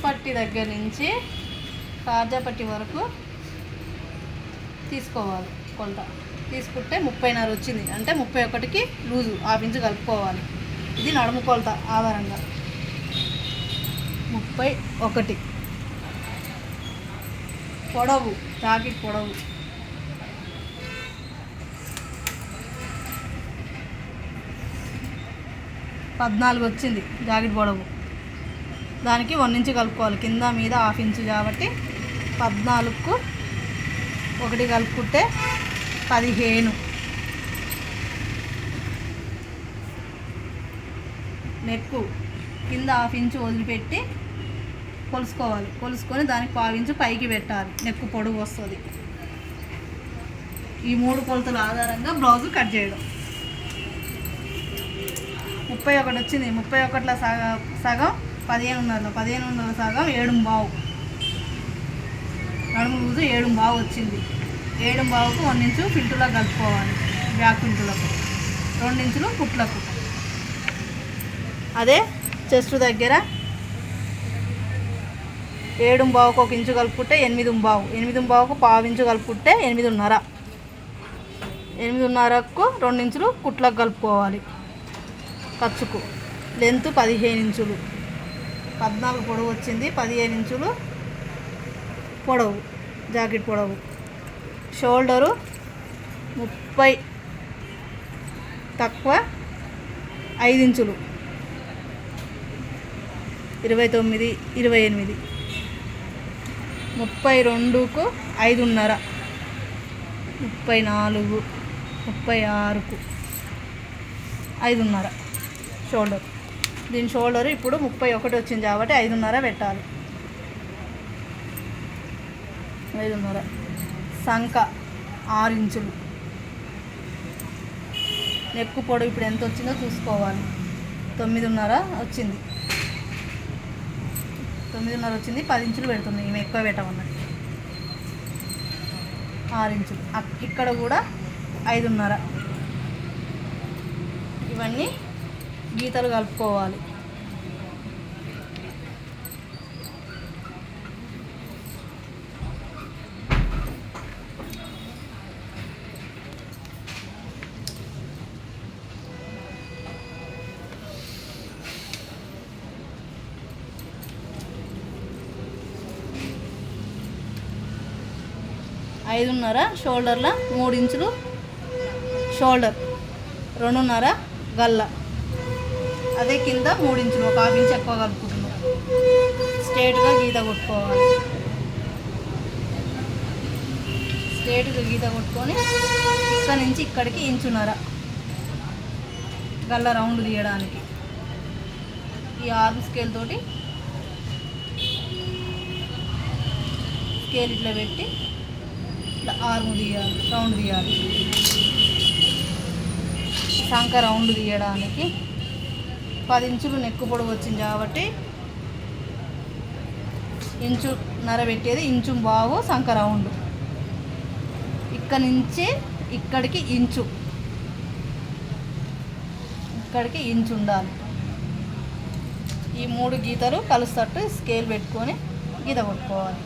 పట్టి దగ్గర నుంచి కాజా పట్టి వరకు తీసుకోవాలి కొలత. తీసుకుంటే 30.5 వచ్చింది అంటే 31కి లూజు 1/2 ఇంచు కలుపుకోవాలి. ఇది నడుము కొలత ఆధారంగా 31. పొడవు జాకెట్ పొడవు 14 వచ్చింది జాకెట్ పొడవు. దానికి 1 ఇంచు కలుపుకోవాలి. కింద మీద 1/2 ఇంచు కాబట్టి 14కు 1 కలుపుకుంటే 15. నెక్కు కింద 1/2 ఇంచు వదిలిపెట్టి కొలుసుకోవాలి. కొలుసుకొని దానికి 1/2 ఇంచు పైకి పెట్టాలి. నెక్కు పొడవు వస్తుంది. ఈ 3 కొలతల ఆధారంగా బ్లౌజు కట్ చేయడం. 31 వచ్చింది. 31లో సగం 15.5, 15.5 సగం 7.5. నడుము లూజు 7.5 వచ్చింది. 7.5కు 1 ఇంచు ఫిల్టులకు కలుపుకోవాలి. బ్యాక్ ఫిల్టులకు 2 ఇంచులు కుట్లకు. అదే చెస్ట్ దగ్గర 7.5కు 1 ఇంచు కలుపుకుంటే 8.5. 8.5కు 1/2 ఇంచు కలుపుకుంటే 8.5. 8.5కు 2 ఇంచులు కుట్లకు కలుపుకోవాలి. ఖర్చుకు లెంత్ 15 ఇంచులు. 14 పొడవు వచ్చింది. 15 ఇంచులు పొడవు జాకెట్ పొడవు. షోల్డరు 30 తక్కువ 5 ఇంచులు 29, 28. 32కు 5.5. 34, 36కు 5.5 షోల్డర్. దీని షోల్డర్ ఇప్పుడు 31 వచ్చింది కాబట్టి 5.5 పెట్టాలి. 5.5. సంక 6 ఇంచులు. నెక్కు పొడవు ఇప్పుడు ఎంత వచ్చిందో చూసుకోవాలి. 9.5 వచ్చింది. 9.5 వచ్చింది. 10 ఇంచులు పెడుతుంది. ఈమె ఎక్కువ పెట్టమన్నది. 6 ఇంచులు. ఇక్కడ కూడా 5.5. ఇవన్నీ గీతలు కలుపుకోవాలి. ఐదున్నర షోల్డర్ల 3 ఇంచులు షోల్డర్, 2.5 గల్ల. అదే కింద 3 ఇంచులు, 1/2 ఇంచు ఎక్కువ కలుపుకుంటున్నాం. స్ట్రేట్గా గీత కొట్టుకోవాలి. స్ట్రేట్గా గీత కొట్టుకొని ఇక్కడ నుంచి ఇక్కడికి 1.5 ఇంచు గల్ల రౌండ్ తీయడానికి ఈ ఆర్మ్ స్కేల్ తోటి స్కేల్ ఇట్లా పెట్టి ఇట్లా ఆర్మ్ తీయాలి, రౌండ్ తీయాలి. సంక రౌండ్ తీయడానికి 10 ఇంచులు నెక్కు పొడవు వచ్చింది కాబట్టి 1.5 ఇంచు పెట్టేది 1.5 ఇంచు సంక రౌండ్. ఇక్కడ నుంచి ఇక్కడికి 1 ఇంచు, ఇక్కడికి 1 ఇంచు ఉండాలి. ఈ 3 గీతలు కలుస్తట్టు స్కేల్ పెట్టుకొని గీత కొట్టుకోవాలి.